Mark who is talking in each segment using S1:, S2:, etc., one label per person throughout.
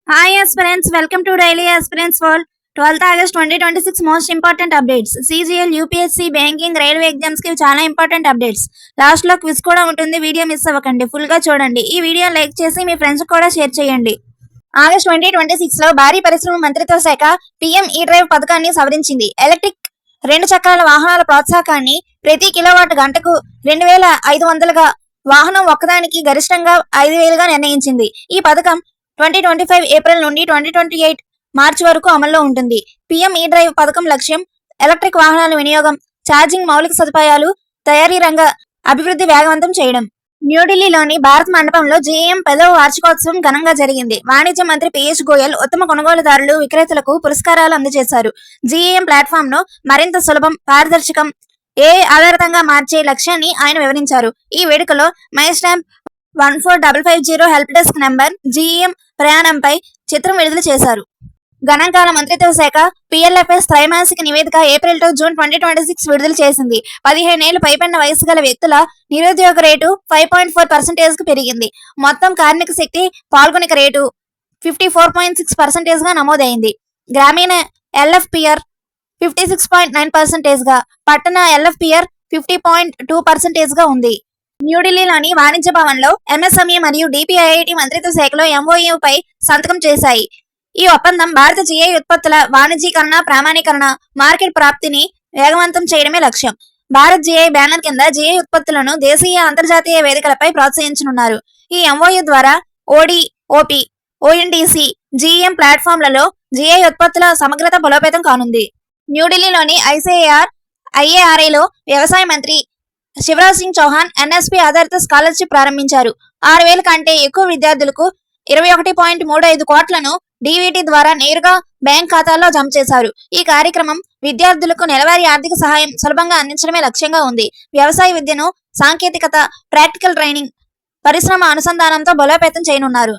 S1: Hi aspirants, welcome to Daily Aspirants World. 12th August 2026 most important updates. CGL, UPSC, banking, railway exams కి చాలా important updates. Last లో quiz కూడా ఉంటుంది. Video miss అవ్వకండి, full గా చూడండి. ఈ వీడియో లైక్ చేసి మీ ఫ్రెండ్స్ కూడా షేర్ చేయండి. ఆగస్ట్ 2026 లో భారీ పరిశ్రమ మంత్రిత్వ శాఖ పీఎం ఈ డ్రైవ్ పథకాన్ని సవరించింది. ఎలక్ట్రిక్ 2 చక్రాల వాహనాల ప్రోత్సాహకాన్ని ప్రతి కిలోవాట్ గంటకు 2500గా, వాహనం ఒక్కదానికి గరిష్టంగా 5000గా నిర్ణయించింది. ఈ పథకం 2025 ఏప్రిల్ నుండి 2028 మార్చి వరకు అమల్లో ఉంటుంది. పీఎం ఈ డ్రైవ్ పథకం లక్ష్యం ఎలక్ట్రిక్ వాహనాల వినియోగం, ఛార్జింగ్ మౌలిక సదుపాయాలు, తయారీ రంగ అభివృద్ధి వేగవంతం చేయడం. న్యూఢిల్లీలోని భారత్ మండపంలో జీఏఎం 10వ వార్షికోత్సవం ఘనంగా జరిగింది. వాణిజ్య మంత్రి పీయూష్ గోయల్ ఉత్తమ కొనుగోలుదారులు, విక్రేతలకు పురస్కారాలు అందజేశారు. జీఏఎం ప్లాట్ఫామ్ ను మరింత సులభం, పారదర్శకం, ఆధారితంగా మార్చే లక్ష్యాన్ని ఆయన వివరించారు. ఈ వేడుకలో my stamp 14550 help desk number, GM ప్రయాణంపై చిత్రం విడుదల చేశారు. గణాంకాల మంత్రిత్వ శాఖ పిఎల్ఎఫ్ఎస్ త్రైమాసిక నివేదిక ఏప్రిల్ టు జూన్ 2026 విడుదల చేసింది. 15 ఏళ్లు పైబడిన వయసు గల వ్యక్తుల నిరుద్యోగ రేటు 5.4% కు పెరిగింది. మొత్తం కార్మిక శక్తి పాల్గొనిక రేటు 54.6% గా నమోదైంది. గ్రామీణ ఎల్ఎఫ్పిఆర్ 56.9% గా, పట్టణ ఎల్ఎఫ్పిఆర్ 50.2% గా ఉంది. న్యూఢిల్లీలోని వాణిజ్య భవన్ లో ఎంఎస్ఎంఈ మరియు డిపిఐఐటి మంత్రిత్వ శాఖలో ఎంఓయూ పై సంతకం చేశాయి. ఈ ఒప్పందం భారత జీఐ ఉత్పత్తుల వాణిజ్యీకరణ, ప్రామాణీకరణ, మార్కెట్ ప్రాప్తిని వేగవంతం చేయడమే లక్ష్యం. భారత్ జీఐ బ్యానర్ కింద జీఐ ఉత్పత్తులను దేశీయ, అంతర్జాతీయ వేదికలపై ప్రోత్సహించనున్నారు. ఈ ఎంఓయూ ద్వారా ఓడి, ఓపి, ఓఎన్డీసీ, జీఎం ప్లాట్ఫామ్లలో జీఐ ఉత్పత్తుల సమగ్రత బలోపేతం కానుంది. న్యూఢిల్లీలోని ఐఏఆర్ఐలో వ్యవసాయ మంత్రి శివరాజ్ సింగ్ చౌహాన్ ఎన్ఎస్పీ ఆధారిత స్కాలర్షిప్ ప్రారంభించారు. 6000 కంటే ఎక్కువ విద్యార్థులకు 21.35 కోట్లను డీవీటీ ద్వారా నేరుగా బ్యాంక్ ఖాతాల్లో జమ చేశారు. ఈ కార్యక్రమం విద్యార్థులకు నెలవారీ ఆర్థిక సహాయం సులభంగా అందించడమే లక్ష్యంగా ఉంది. వ్యవసాయ విద్యను సాంకేతికత, ప్రాక్టికల్ ట్రైనింగ్, పరిశ్రమ అనుసంధానంతో బలోపేతం చేయనున్నారు.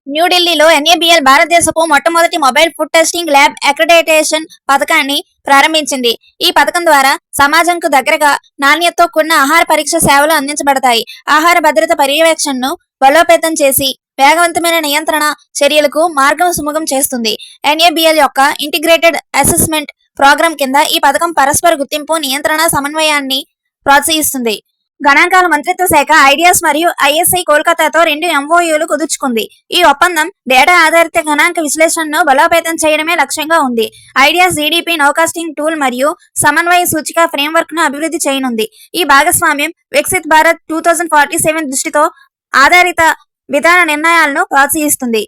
S1: న్యూఢిల్లీలో ఎన్ఏబిఎల్ భారతదేశపు మొట్టమొదటి mobile food testing lab accreditation పథకాన్ని ప్రారంభించింది. ఈ పథకం ద్వారా సమాజంకు దగ్గరగా నాణ్యతతో కూడిన ఆహార పరీక్ష సేవలు అందించబడతాయి. ఆహార భద్రత పర్యవేక్షణను బలోపేతం చేసి వేగవంతమైన నియంత్రణ చర్యలకు మార్గం సుముఖం చేస్తుంది. ఎన్ఏబిఎల్ యొక్క ఇంటిగ్రేటెడ్ అసెస్మెంట్ ప్రోగ్రాం కింద ఈ పథకం పరస్పర గుర్తింపు, నియంత్రణ, సమన్వయాన్ని ప్రోత్సహిస్తుంది. గణాంకాల మంత్రిత్వ శాఖ ఐడియాస్ మరియు ఐఎస్ఐ కోల్కతాతో 2 ఎంఓయూలు కుదుర్చుకుంది. ఈ ఒప్పందం డేటా ఆధారిత గణాంక విశ్లేషణను బలోపేతం చేయడమే లక్ష్యంగా ఉంది. ఐడియాస్ జీడీపీ నౌకాస్టింగ్ టూల్ మరియు సమన్వయ సూచిక ఫ్రేమ్వర్క్ ను అభివృద్ధి చేయనుంది. ఈ భాగస్వామ్యం వికసిత్ భారత్ 2047 దృష్టితో ఆధారిత విధాన నిర్ణయాలను ప్రోత్సహిస్తుంది.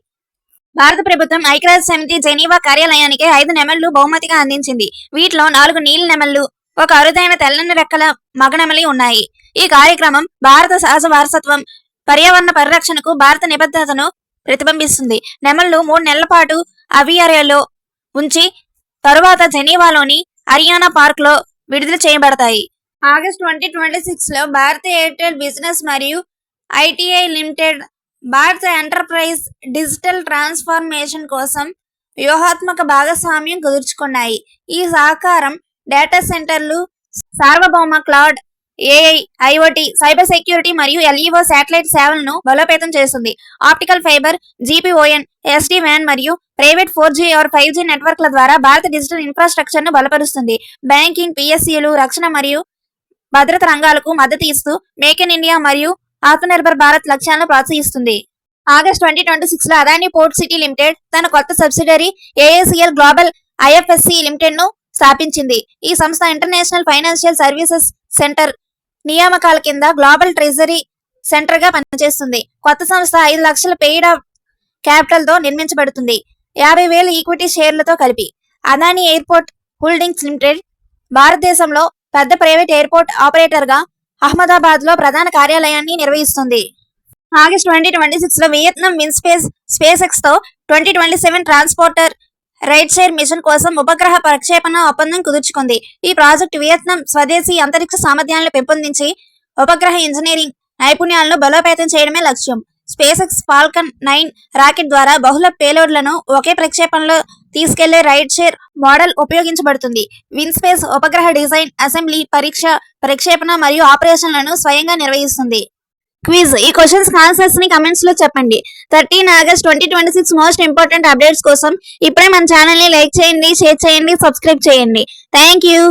S1: భారత ప్రభుత్వం ఐక్యరాజ్య సమితి జెనీవా కార్యాలయానికి 5 నెమళ్లు బహుమతిగా అందించింది. వీటిలో 4 నీలి నెమళ్లు, ఒక అరుదైన తెల్లని రెక్కల మగనెమలి ఉన్నాయి. ఈ కార్యక్రమం భారత సహజ వారసత్వం, పర్యావరణ పరిరక్షణకు భారత నిబద్ధతను ప్రతిబింబిస్తుంది. నెమళ్లు 3 నెలల పాటు అవియారియాలో ఉంచి తరువాత జెనీవాలోని అరియానా పార్క్ లో విడుదల చేయబడతాయి. ఆగస్ట్ 2026 లో భారత ఎయిర్టెల్ బిజినెస్ మరియు ఐటీఐ లిమిటెడ్ భారత ఎంటర్ప్రైజ్ డిజిటల్ ట్రాన్స్ఫర్మేషన్ కోసం వ్యూహాత్మక భాగస్వామ్యం కుదుర్చుకున్నాయి. ఈ సహకారం డేటా సెంటర్లు, సార్వభౌమ cloud, AI, IoT, cyber security మరియు ఎల్ఈఓ శాటిలైట్ సేవలను బలోపేతం చేస్తుంది. ఆప్టికల్ ఫైబర్, జీపీఓఎన్, ఎస్డీ వ్యాన్ మరియు ప్రైవేట్ 4G or 5G నెట్వర్క్ల ద్వారా భారత డిజిటల్ ఇన్ఫ్రాస్ట్రక్చర్ ను బలపరుస్తుంది. బ్యాంకింగ్, పిఎస్సీలు, రక్షణ మరియు భద్రత రంగాలకు మద్దతు ఇస్తూ మేక్ ఇన్ ఇండియా మరియు ఆత్మనిర్భర్ భారత్ లక్ష్యాలను ప్రోత్సహిస్తుంది. ఆగస్ట్ 2026 లో అదానీ పోర్ట్ సిటీ లిమిటెడ్ తన కొత్త సబ్సిడరీ ఏఏసీఎల్ గ్లోబల్ ఐఎఫ్ఎస్సి లిమిటెడ్ ను స్థాపించింది. ఈ సంస్థ ఇంటర్నేషనల్ ఫైనాన్షియల్ సర్వీసెస్ సెంటర్ నియామకాల కింద గ్లోబల్ ట్రెజరీ సెంటర్ గా పనిచేస్తుంది. కొత్త సంస్థ 5 లక్షల పెయిడ్ క్యాపిటల్ తో నిర్మించబడుతుంది, 50,000 ఈక్విటీ షేర్లతో కలిపి. అదానీ ఎయిర్పోర్ట్ హోల్డింగ్స్ లిమిటెడ్ భారతదేశంలో పెద్ద ప్రైవేట్ ఎయిర్పోర్ట్ ఆపరేటర్ గా అహ్మదాబాద్ లో ప్రధాన కార్యాలయాన్ని నిర్వహిస్తుంది. ఆగస్ట్ 2026 లో వియత్నాం స్పేస్ ఎక్స్ తో 2027 ట్రాన్స్పోర్టర్ రైట్ షేర్ మిషన్ కోసం ఉపగ్రహ ప్రక్షేపణ ఒప్పందం కుదుర్చుకుంది. ఈ ప్రాజెక్టు వియత్నాం స్వదేశీ అంతరిక్ష సామర్థ్యాలను పెంపొందించి ఉపగ్రహ ఇంజనీరింగ్ నైపుణ్యాలను బలోపేతం చేయడమే లక్ష్యం. స్పేస్ ఎక్స్ ఫాల్కన్ 9 రాకెట్ ద్వారా బహుళ పేలోడ్లను ఒకే ప్రక్షేపణలో తీసుకెళ్లే రైట్ షేర్ మోడల్ ఉపయోగించబడుతుంది. విన్స్పేస్ ఉపగ్రహ డిజైన్, అసెంబ్లీ, పరీక్ష, ప్రక్షేపణ మరియు ఆపరేషన్లను స్వయంగా నిర్వహిస్తుంది. క్విజ్. ఈ క్వశ్చన్స్ ఆన్సర్స్ ని కమెంట్స్ లో చెప్పండి. 13 ఆగస్ట్ 2026 మోస్ట్ ఇంపార్టెంట్ అప్డేట్స్ కోసం ఇప్పుడే మన ఛానల్ ని లైక్ చేయండి, షేర్ చేయండి, సబ్స్క్రైబ్ చేయండి. Thank you.